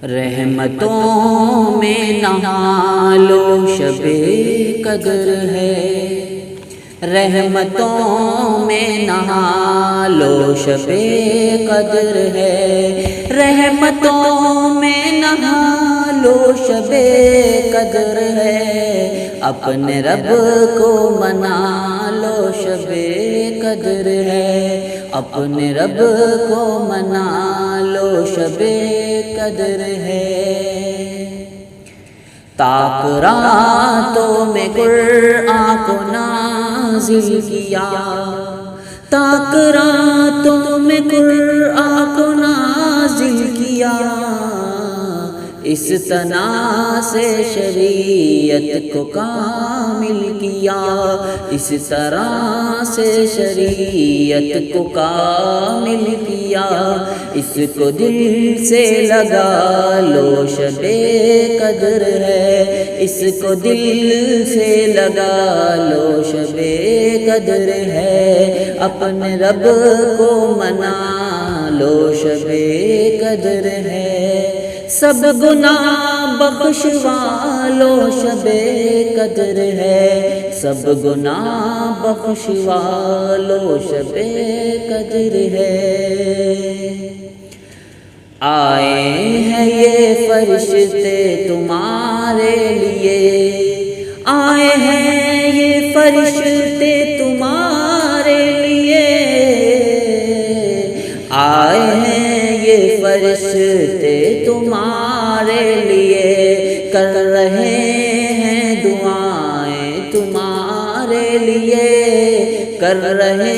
رحمتوں میں نہا لو شب قدر ہے، رحمتوں میں نہا لو شب قدر ہے، رحمتوں میں نہا لو شب قدر ہے، اپنے رب کو منا لو شب قدر ہے، اپنے رب کو منا لو شب قدر ہے۔ تاک راتوں میں قرآن کو نازل کیا، تاک راتوں میں قرآن کو نازل کیا، اس طرح سے شریعت کو کامل کیا، اس طرح سے شریعت کو کامل کیا، اس کو دل سے لگا لو شب قدر ہے، اس کو دل سے لگا لو شب قدر ہے، اپنے رب کو منا لو شب قدر ہے، سب گناہ بخشوا لو شب قدر ہے، سب گناہ بخشوا لو شب قدر ہے۔ آئے ہیں یہ فرشتے تمہارے لیے، آئے ہیں یہ فرشتے تمہارے لیے، آئے ہیں یہ فرشتے تمہارے لیے، کر رہے ہیں دعائیں تمہارے لیے، کر رہے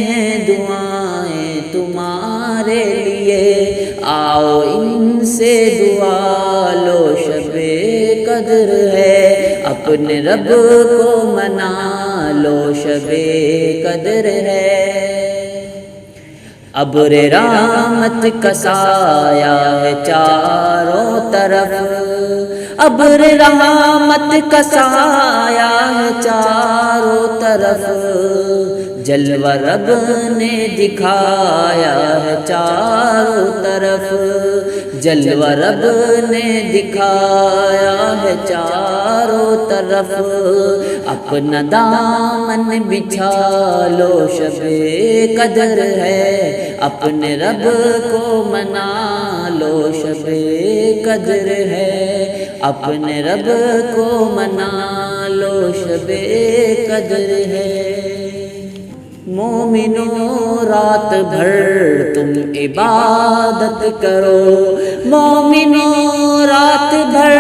ہیں دعائیں تمہارے لیے، آؤ ان سے دعا لو شب قدر ہے، اپنے رب کو منا لو شب قدر ہے۔ ابر رحمت کا سایہ ہے چاروں طرف، ابر رحمت کا سایہ ہے چاروں طرف، جلوہ رب نے دکھایا ہے چاروں طرف، جلوہ رب نے دکھایا ہے چاروں طرف، اپنا دامن بچھا لو شب قدر ہے، اپنے رب کو منا لو شب قدر ہے، اپنے رب کو منا لو شب قدر ہے۔ مومنوں رات بھر تم عبادت کرو، مومنوں رات بھر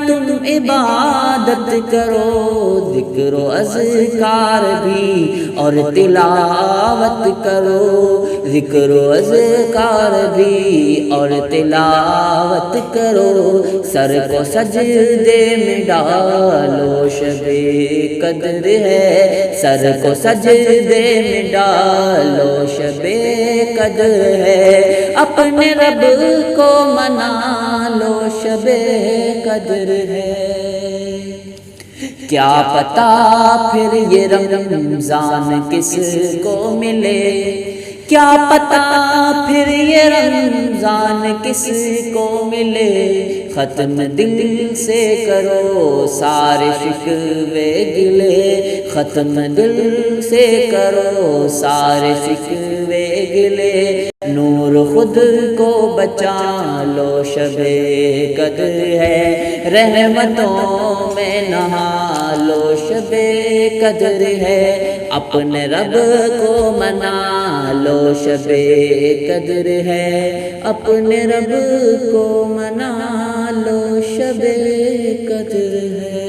تم عبادت کرو، ذکر و اذکار بھی اور تلاوت کرو، ذکر و اذکار بھی اور تلاوت کرو، سر کو سجدے میں ڈالو شب قدر ہے، سر کو سجدے میں ڈالو شب قدر ہے، اپنے رب کو منا لو شب قدر ہے۔ کیا پتا پھر یہ رمضان کس کو ملے، کیا پتا پھر یہ رمضان کس کو ملے، ختم دل سے کرو سارے شکوے گلے، ختم دل سے کرو سارے شکوے گلے، نور خود کو بچا لو شب قدر ہے، رحمتوں میں نہا لو شب قدر ہے، اپنے رب کو منا لو شب قدر ہے، اپنے رب کو منا لو شب قدر ہے۔